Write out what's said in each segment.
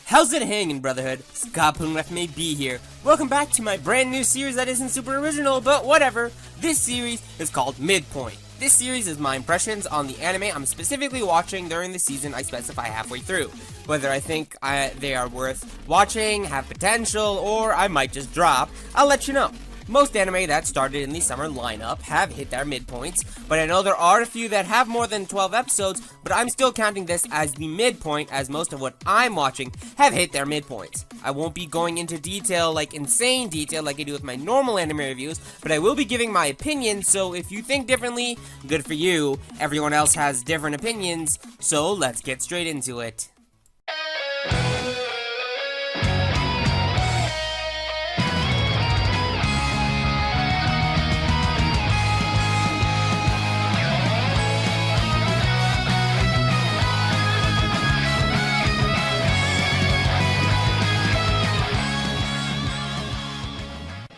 How's it hanging, Brotherhood? Scott may be here. Welcome back to my brand new series that isn't super original, but whatever. This series is called Midpoint. This series is my impressions on the anime I'm specifically watching during the season I specify halfway through. Whether I think they are worth watching, have potential, or I might just drop, I'll let you know. Most anime that started in the summer lineup have hit their midpoints, but I know there are a few that have more than 12 episodes, but I'm still counting this as the midpoint as most of what I'm watching have hit their midpoints. I won't be going into detail, like insane detail like I do with my normal anime reviews, but I will be giving my opinion, so if you think differently, good for you. Everyone else has different opinions, so let's get straight into it.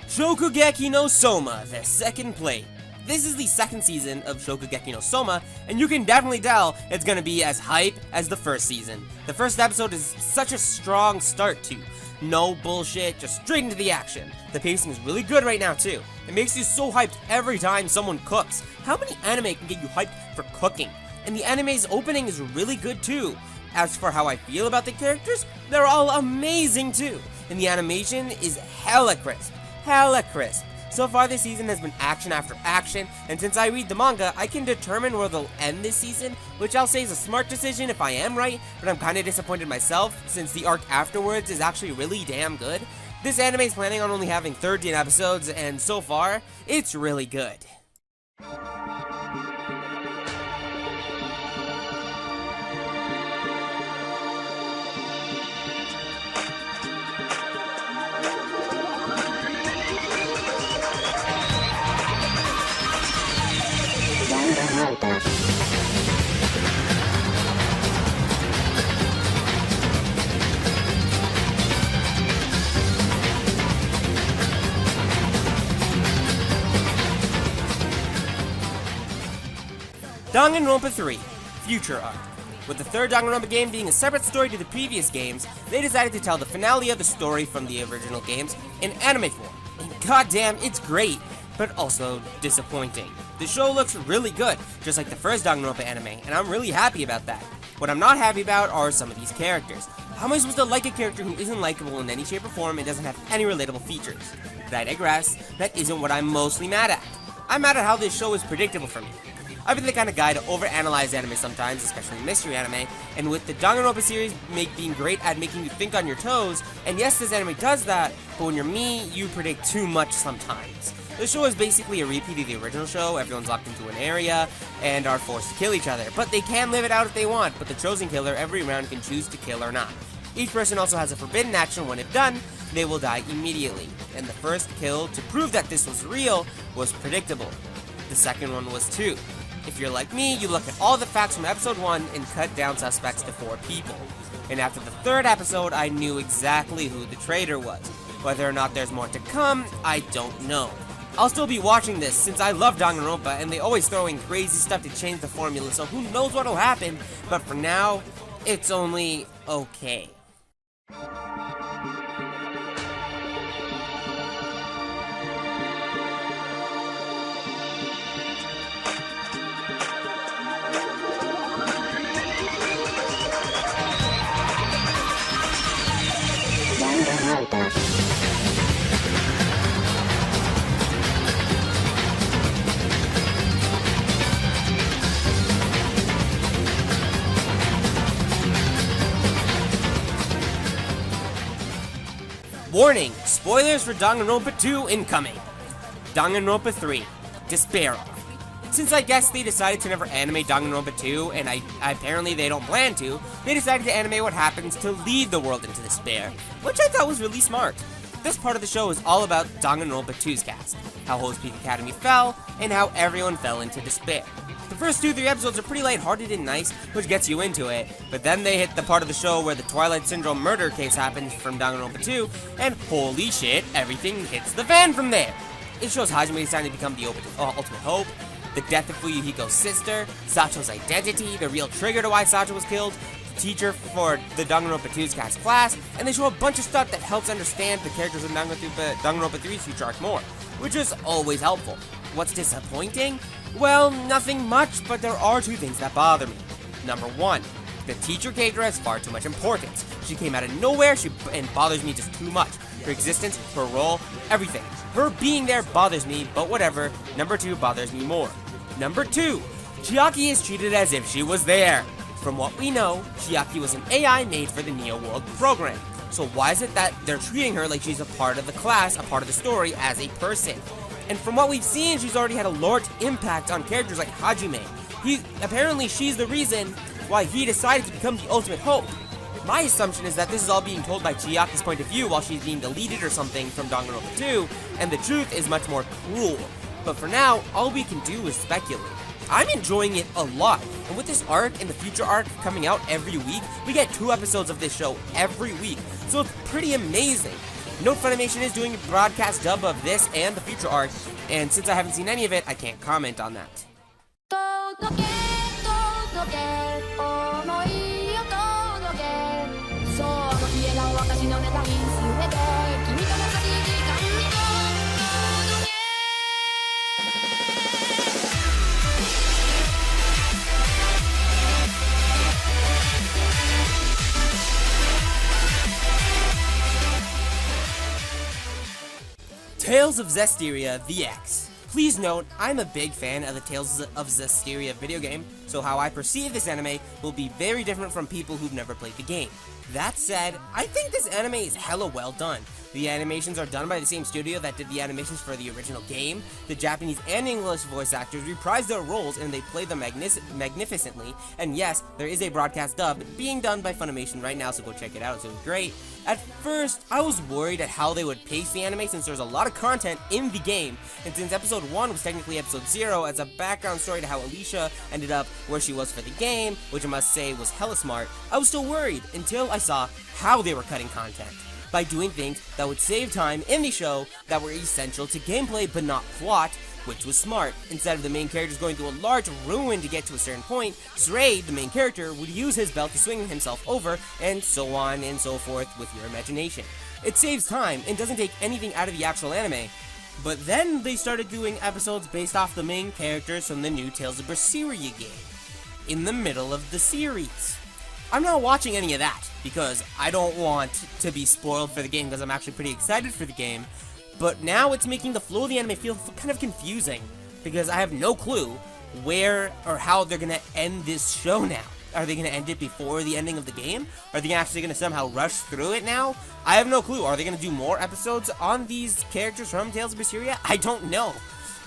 Shikokugeki No Soma, the second plate. This is the second season of Shikokugeki No Soma, and you can definitely tell it's gonna be as hype as the first season. The first episode is such a strong start to. No bullshit, just straight into the action. The pacing is really good right now too. It makes you so hyped every time someone cooks. How many anime can get you hyped for cooking? And the anime's opening is really good too. As for how I feel about the characters, they're all amazing too. And the animation is hella crisp. So far this season has been action after action, and since I read the manga, I can determine where they'll end this season, which I'll say is a smart decision if I am right, but I'm kinda disappointed myself, since the arc afterwards is actually really damn good. This anime is planning on only having 13 episodes, and so far, it's really good. Danganronpa 3, Future Arc. With the third Danganronpa game being a separate story to the previous games, they decided to tell the finale of the story from the original games in anime form. And goddamn, it's great, but also disappointing. The show looks really good, just like the first Danganronpa anime, and I'm really happy about that. What I'm not happy about are some of these characters. How am I supposed to like a character who isn't likable in any shape or form and doesn't have any relatable features? But I digress, that isn't what I'm mostly mad at. I'm mad at how this show is predictable for me. I've been the kind of guy to overanalyze anime sometimes, especially mystery anime, and with the Danganronpa series being great at making you think on your toes, and yes, this anime does that, but when you're me, you predict too much sometimes. The show is basically a repeat of the original show. Everyone's locked into an area and are forced to kill each other, but they can live it out if they want, but the chosen killer every round can choose to kill or not. Each person also has a forbidden action. When if done, they will die immediately, and the first kill to prove that this was real was predictable. The second one was too. If you're like me, you look at all the facts from episode 1 and cut down suspects to 4 people. And after the third episode, I knew exactly who the traitor was. Whether or not there's more to come, I don't know. I'll still be watching this since I love Danganronpa and they always throw in crazy stuff to change the formula, so who knows what'll happen, but for now, it's only okay. Warning! Spoilers for Danganronpa 2 incoming! Danganronpa 3, Despair Arc. Since I guess they decided to never animate Danganronpa 2, and apparently they don't plan to, they decided to animate what happens to lead the world into despair, which I thought was really smart. This part of the show is all about Danganronpa 2's cast, how Host Peak Academy fell, and how everyone fell into despair. The first 2-3 episodes are pretty lighthearted and nice, which gets you into it, but then they hit the part of the show where the Twilight Syndrome murder case happens from Danganronpa 2, and holy shit, everything hits the fan from there! It shows Hajime deciding to become the ultimate hope, the death of Fuyuhiko's sister, Sacho's identity, the real trigger to why Sacho was killed, teacher for the Danganronpa 2's cast class, and they show a bunch of stuff that helps understand the characters in Danganronpa 3's future arc more, which is always helpful. What's disappointing? Well, nothing much, but there are two things that bother me. Number one, the teacher character has far too much importance. She came out of nowhere and bothers me just too much. Her existence, her role, everything. Her being there bothers me, but whatever. Number two bothers me more. Number two, Chiaki is treated as if she was there. From what we know, Chiaki was an AI made for the Neo World program. So why is it that they're treating her like she's a part of the class, a part of the story, as a person? And from what we've seen, she's already had a large impact on characters like Hajime. Apparently she's the reason why he decided to become the ultimate hope. My assumption is that this is all being told by Chiaki's point of view while she's being deleted or something from Danganronpa 2, and the truth is much more cruel. But for now, all we can do is speculate. I'm enjoying it a lot, and with this arc and the future arc coming out every week, we get 2 episodes of this show every week, so it's pretty amazing. Note Funimation is doing a broadcast dub of this and the future arc, and since I haven't seen any of it, I can't comment on that. Tales of Zestiria VX. Please note, I'm a big fan of the Tales of Zestiria video game, so how I perceive this anime will be very different from people who've never played the game. That said, I think this anime is hella well done. The animations are done by the same studio that did the animations for the original game. The Japanese and English voice actors reprise their roles and they play them magnificently. And yes, there is a broadcast dub being done by Funimation right now, so go check it out, it's really great. At first, I was worried at how they would pace the anime since there's a lot of content in the game, and since episode 1 was technically episode 0 as a background story to how Alicia ended up where she was for the game, which I must say was hella smart, I was still worried until I saw how they were cutting content. By doing things that would save time in the show that were essential to gameplay but not plot, which was smart. Instead of the main characters going through a large ruin to get to a certain point, Srei, the main character, would use his belt to swing himself over, and so on and so forth with your imagination. It saves time and doesn't take anything out of the actual anime. But then they started doing episodes based off the main characters from the new Tales of Berseria game, in the middle of the series. I'm not watching any of that, because I don't want to be spoiled for the game, because I'm actually pretty excited for the game. But now it's making the flow of the anime feel kind of confusing, because I have no clue where or how they're going to end this show now. Are they going to end it before the ending of the game? Are they actually going to somehow rush through it now? I have no clue. Are they going to do more episodes on these characters from Tales of Berseria? I don't know,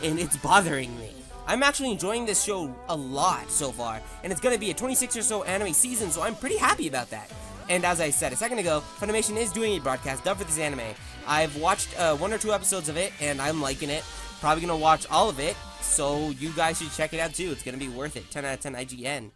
and it's bothering me. I'm actually enjoying this show a lot so far, and it's going to be a 26 or so anime season, so I'm pretty happy about that. And as I said a second ago, Funimation is doing a broadcast dub for this anime. I've watched 1 or 2 episodes of it, and I'm liking it. Probably going to watch all of it, so you guys should check it out too. It's going to be worth it. 10 out of 10 IGN.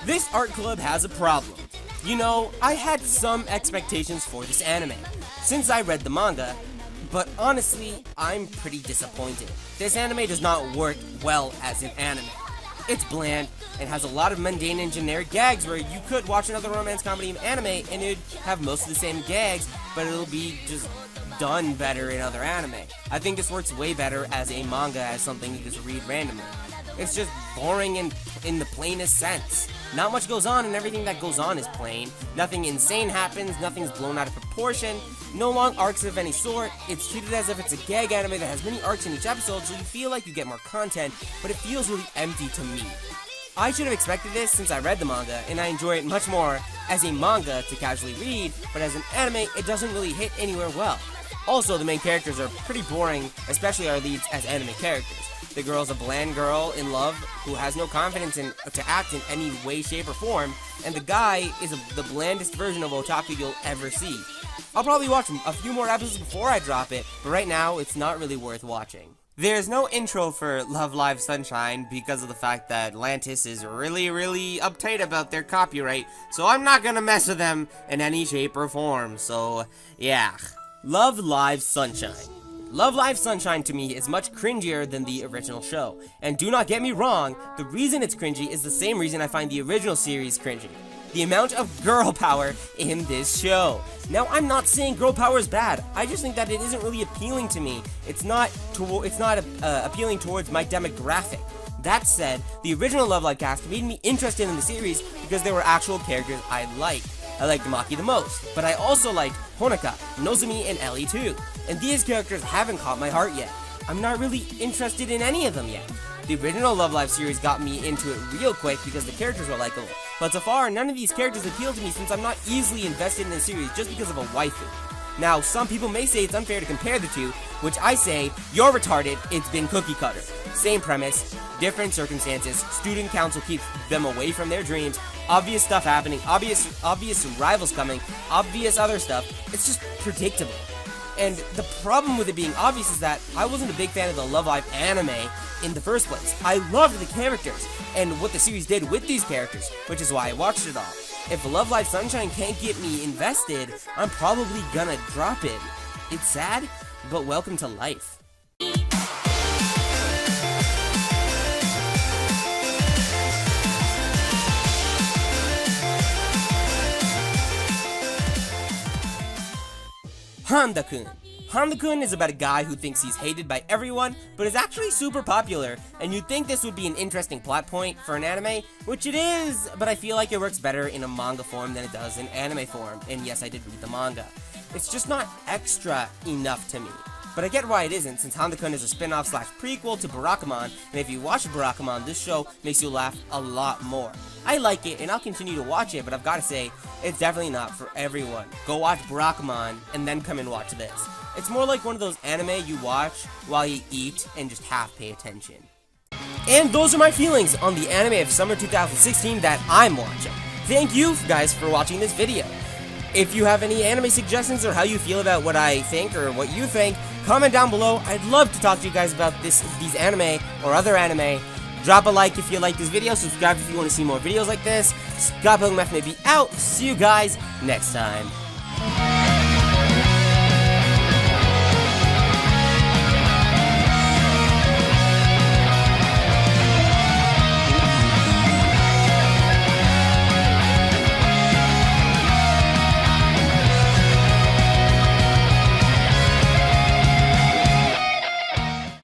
This art club has a problem. You know, I had some expectations for this anime, since I read the manga, but honestly, I'm pretty disappointed. This anime does not work well as an anime. It's bland, and has a lot of mundane and generic gags where you could watch another romance comedy anime and it'd have most of the same gags, but it'll be just done better in other anime. I think this works way better as a manga, as something you just read randomly. It's just boring in the plainest sense. Not much goes on, and everything that goes on is plain. Nothing insane happens, nothing's blown out of proportion, no long arcs of any sort. It's treated as if it's a gag anime that has many arcs in each episode, so you feel like you get more content, but it feels really empty to me. I should have expected this since I read the manga, and I enjoy it much more as a manga to casually read, but as an anime, it doesn't really hit anywhere well. Also, the main characters are pretty boring, especially our leads as anime characters. The girl's a bland girl in love who has no confidence to act in any way, shape, or form, and the guy is the blandest version of otaku you'll ever see. I'll probably watch a few more episodes before I drop it, but right now, it's not really worth watching. There's no intro for Love Live Sunshine because of the fact that Atlantis is really uptight about their copyright, so I'm not gonna mess with them in any shape or form, so yeah. Love Live Sunshine. Love Live Sunshine to me is much cringier than the original show. And do not get me wrong, the reason it's cringy is the same reason I find the original series cringy. The amount of girl power in this show. Now, I'm not saying girl power is bad. I just think that it isn't really appealing to me. It's not appealing towards my demographic. That said, the original Love Live cast made me interested in the series because there were actual characters I liked. I liked Maki the most, but I also liked Honoka, Nozomi, and Ellie too. And these characters haven't caught my heart yet. I'm not really interested in any of them yet. The original Love Live series got me into it real quick because the characters were likable. But so far, none of these characters appeal to me since I'm not easily invested in the series just because of a waifu. Now, some people may say it's unfair to compare the two, which I say, you're retarded, it's been cookie cutter. Same premise, different circumstances, student council keeps them away from their dreams, obvious stuff happening, obvious rivals coming, obvious other stuff. It's just predictable. And the problem with it being obvious is that I wasn't a big fan of the Love Live anime in the first place. I loved the characters and what the series did with these characters, which is why I watched it all. If Love Live Sunshine can't get me invested, I'm probably gonna drop it. It's sad, but welcome to life. Handa-kun. Handa-kun is about a guy who thinks he's hated by everyone, but is actually super popular, and you'd think this would be an interesting plot point for an anime, which it is, but I feel like it works better in a manga form than it does in anime form, and yes, I did read the manga. It's just not extra enough to me. But I get why it isn't, since Handa-kun is a spin-off / prequel to Barakamon, and if you watch Barakamon, this show makes you laugh a lot more. I like it, and I'll continue to watch it, but I've got to say, it's definitely not for everyone. Go watch Barakamon, and then come and watch this. It's more like one of those anime you watch while you eat and just half pay attention. And those are my feelings on the anime of summer 2016 that I'm watching. Thank you guys for watching this video. If you have any anime suggestions or how you feel about what I think or what you think, comment down below. I'd love to talk to you guys about these anime or other anime. Drop a like if you like this video, subscribe if you want to see more videos like this. Scott Pilgrim may be out. See you guys next time.